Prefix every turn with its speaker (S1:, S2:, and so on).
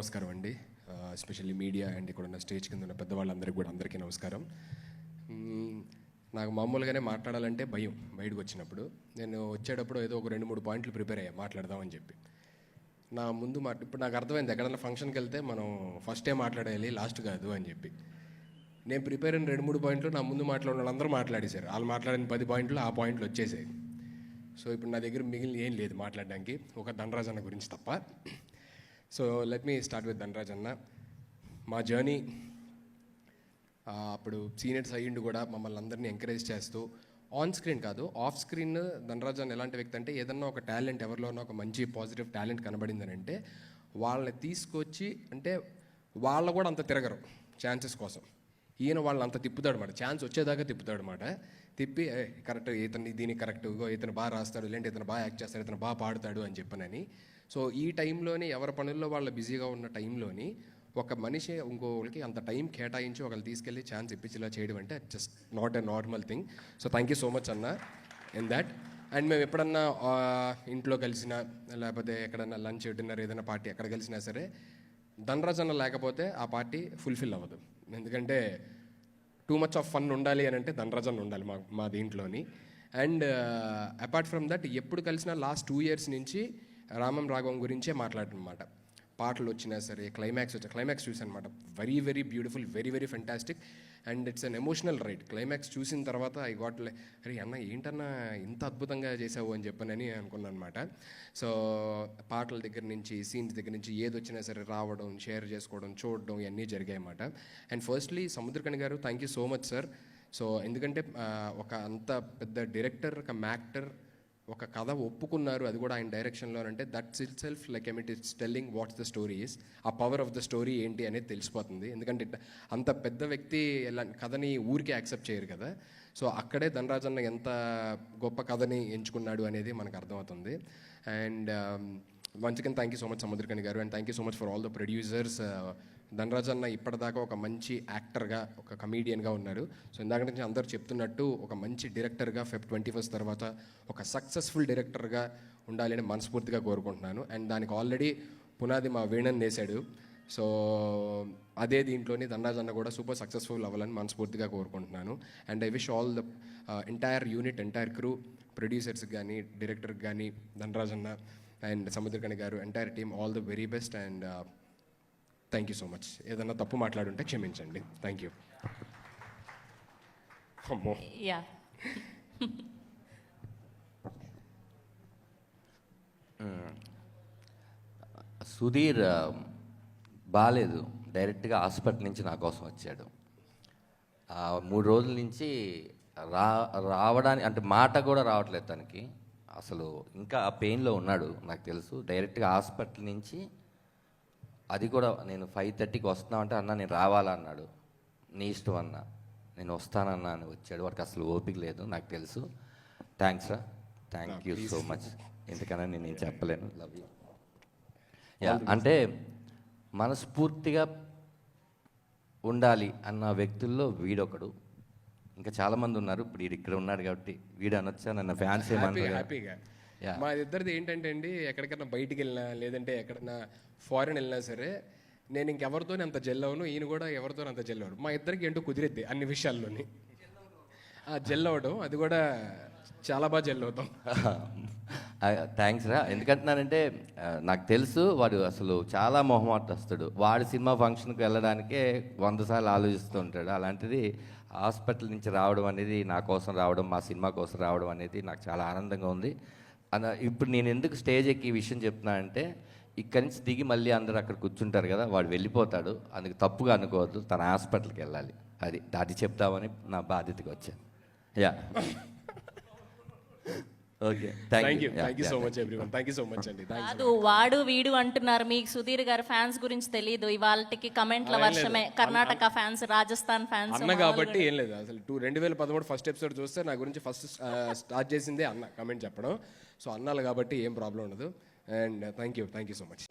S1: నమస్కారం అండి. Especially media and ఇక్కడ ఉన్న స్టేజ్ కింద ఉన్న పెద్దవాళ్ళందరికీ కూడా అందరికీ నమస్కారం. నాకు మామూలుగానే మాట్లాడాలంటే భయం. బయటకు వచ్చినప్పుడు నేను వచ్చేటప్పుడు ఏదో ఒక 2-3 పాయింట్లు ప్రిపేర్ అయ్యా మాట్లాడదామని చెప్పి. నా ముందు ఇప్పుడు నాకు అర్థమైంది ఎక్కడన్నా ఫంక్షన్కి వెళ్తే మనం ఫస్టే మాట్లాడాలి, లాస్ట్ కాదు అని చెప్పి. నేను ప్రిపేర్ అయిన 2-3 పాయింట్లు నా ముందు మాట్లాడిన వాళ్ళందరూ మాట్లాడేశారు. వాళ్ళు మాట్లాడిన 10 పాయింట్లు ఆ పాయింట్లు వచ్చేసాయి. సో ఇప్పుడు నా దగ్గర మిగిలిన ఏం లేదు మాట్లాడడానికి, ఒక ధనరాజ్ అన్న గురించి తప్ప. So let me start with Dhanraj అన్న. మా జర్నీ అప్పుడు సీనియర్స్ అయ్యిండు కూడా మమ్మల్ని అందరినీ ఎంకరేజ్ చేస్తూ, ఆన్ స్క్రీన్ కాదు ఆఫ్ స్క్రీన్ ధనరాజ్ అన్న ఎలాంటి వ్యక్తి అంటే, ఏదన్నా ఒక టాలెంట్ ఎవరిలోనో ఒక మంచి పాజిటివ్ టాలెంట్ కనబడిందని అంటే వాళ్ళని తీసుకొచ్చి, అంటే వాళ్ళు కూడా అంత తిరగరు ఛాన్సెస్ కోసం, ఈయన వాళ్ళని అంత తిప్పుతాడు అన్నమాట. ఛాన్స్ వచ్చేదాకా తిప్పుతాడు అన్నమాట. తిప్పి కరెక్ట్ ఇతను దీనికి కరెక్ట్, ఇతను బాగా రాస్తాడు, లేదంటే ఇతను బాగా యాక్ట్ చేస్తాడు, ఇతను బాగా పాడుతాడు అని చెప్పనని. సో ఈ టైంలోని ఎవరి పనుల్లో వాళ్ళు బిజీగా ఉన్న టైంలోని ఒక మనిషి ఇంకోళ్ళకి అంత టైం కేటాయించి ఒకళ్ళు తీసుకెళ్ళి ఛాన్స్ ఇప్పించేలా చేయడం అంటే just not a normal thing. So thank you so much అన్న ఇన్ దాట్. అండ్ మేము ఎప్పుడన్నా ఇంట్లో కలిసినా, లేకపోతే ఎక్కడన్నా లంచ్ డిన్నర్ ఏదైనా పార్టీ ఎక్కడ కలిసినా సరే, ధనరాజ్ అన్న లేకపోతే ఆ పార్టీ ఫుల్ఫిల్ అవ్వదు. ఎందుకంటే టూ మచ్ ఆఫ్ ఫన్ ఉండాలి అని అంటే ధనరాజ్ అన్న ఉండాలి మా దీంట్లోని. అండ్ అపార్ట్ ఫ్రమ్ దట్ ఎప్పుడు కలిసినా లాస్ట్ 2 years నుంచి రామం రాఘవం గురించే మాట్లాడనమాట. పాటలు వచ్చినా సరే, క్లైమాక్స్ చూసాను అనమాట. Very very beautiful, very very fantastic. And it's an emotional ride. Climax చూసిన తర్వాత ఐ గాట్ అరే అన్న ఏంటన్నా ఇంత అద్భుతంగా చేసావు అని చెప్పనని అనుకున్నాను అనమాట. సో పాటల దగ్గర నుంచి, సీన్స్ దగ్గర నుంచి ఏది వచ్చినా సరే రావడం, షేర్ చేసుకోవడం, చూడడం ఇవన్నీ జరిగాయి అన్నమాట. అండ్ ఫస్ట్లీ సముద్రకణి గారు, thank you so much sir. So ఎందుకంటే ఒక అంత పెద్ద డైరెక్టర్, ఒక యాక్టర్ ఒక కథ ఒప్పుకున్నారు, అది కూడా ఆయన డైరెక్షన్లో అంటే that's it self like it's telling what's the story is. ఆ పవర్ ఆఫ్ ద స్టోరీ ఏంటి అనేది తెలిసిపోతుంది. ఎందుకంటే అంత పెద్ద వ్యక్తి ఎలా కథని ఊరికి యాక్సెప్ట్ చేయరు కదా. సో అక్కడే ధనరాజ్ అన్న ఎంత గొప్ప కథని ఎంచుకున్నాడు అనేది మనకు అర్థమవుతుంది. And once again thank you so much Samuthirakani garu. And thank you so much for all the producers. Dhanraj అన్న ఇప్పటిదాకా ఒక మంచి యాక్టర్గా, ఒక కమీడియన్గా ఉన్నారు. సో ఇందాక నుంచి అందరూ చెప్తున్నట్టు ఒక మంచి డైరెక్టర్గా Feb 21 తర్వాత ఒక సక్సెస్ఫుల్ డైరెక్టర్గా ఉండాలి అని మనస్ఫూర్తిగా కోరుకుంటున్నాను. అండ్ దానికి ఆల్రెడీ పునాది మా వేణన్ వేశాడు. సో అదే దీంట్లోని ధనరాజ్ అన్న కూడా సూపర్ సక్సెస్ఫుల్ అవ్వాలని మనస్ఫూర్తిగా కోరుకుంటున్నాను. And I wish all the entire unit, entire crew, ప్రొడ్యూసర్స్కి కానీ, డైరెక్టర్కి కానీ, ధనరాజ్ అన్న and Samuthirakani garu, entire team all the very best. And thank you so much. ఏదన్నా తప్పు మాట్లాడుంటే క్షమించండి. Thank you. అమ్మో
S2: యా
S3: సుధీర్ బాగాలేదు, డైరెక్ట్గా హాస్పిటల్ నుంచి నా కోసం వచ్చాడు. 3 రోజుల నుంచి రావడానికి అంటే మాట కూడా రావట్లేదు తనకి. అసలు ఇంకా ఆ పెయిన్లో ఉన్నాడు నాకు తెలుసు. డైరెక్ట్గా హాస్పిటల్ నుంచి, అది కూడా నేను 5:30కి వస్తున్నామంటే అన్న నేను రావాలన్నాడు. నీ ఇష్టం అన్న, నేను వస్తానన్నా అని వచ్చాడు. వాడికి అసలు ఓపిక లేదు నాకు తెలుసు. థ్యాంక్స్ రా, థ్యాంక్ యూ సో మచ్. ఎందుకన్నా నేను చెప్పలేను. Love you. యా అంటే మనస్ఫూర్తిగా ఉండాలి అన్న వ్యక్తుల్లో వీడొకడు. ఇంకా చాలామంది ఉన్నారు. ఇప్పుడు వీడు ఇక్కడ ఉన్నాడు కాబట్టి వీడు అనొచ్చా, నన్ను ఫ్యాన్స్ ఏమన్నారు.
S1: హ్యాపీగా మా ఇద్దరిది ఏంటంటే అండి, ఎక్కడికైనా బయటికి వెళ్ళినా, లేదంటే ఎక్కడన్నా ఫారెన్ వెళ్ళినా సరే, నేను ఇంకెవరితో అంత జెల్ అవ్వను, ఈయన కూడా ఎవరితో అంత జెల్ అవ్వడు. మా ఇద్దరికి ఏంటో కుదిరిద్ది అన్ని విషయాల్లోని. జెల్ అవ్వడం, అది కూడా చాలా బాగా జెల్ అవుతాం.
S3: థ్యాంక్స్ రా. ఎందుకంటున్నానంటే నాకు తెలుసు వాడు అసలు చాలా మొహమాటస్తుడు. వాడు సినిమా ఫంక్షన్కి వెళ్ళడానికే 100 సార్లు ఆలోచిస్తూ ఉంటాడు. అలాంటిది హాస్పిటల్ నుంచి రావడం అనేది, నా కోసం రావడం, మా సినిమా కోసం రావడం అనేది నాకు చాలా ఆనందంగా ఉంది. ఇప్పుడు నేను ఎందుకు స్టేజ్ ఎక్కి ఈ విషయం చెప్తున్నానంటే, ఇక్కడి నుంచి దిగి మళ్ళీ అందరూ అక్కడ కూర్చుంటారు కదా, వాడు వెళ్ళిపోతాడు. అందుకు తప్పుగా అనుకోవద్దు, తన హాస్పిటల్కి వెళ్ళాలి. అది చెప్తామని నా బాధ్యతగా వచ్చాను. Yeah okay, thank you
S1: so much everyone. Thank you so much అండి.
S2: కాదు వాడు వీడు అంటున్నారు, మీకు సుధీర్ గారు ఫ్యాన్స్ గురించి తెలియదు. ఇవాళకి కమెంట్ల వర్షమే. కర్ణాటక ఫ్యాన్స్, రాజస్థాన్ ఫ్యాన్స్
S1: అన్న కాబట్టి ఏం లేదు. అసలు 2013 ఫస్ట్ ఎపిసోడ్ చూస్తే నా గురించి ఫస్ట్ స్టార్ట్ చేసిందే అన్న కమెంట్ చెప్పడం. సో అన్నాలు కాబట్టి ఏం ప్రాబ్లం ఉండదు. And thank you so much.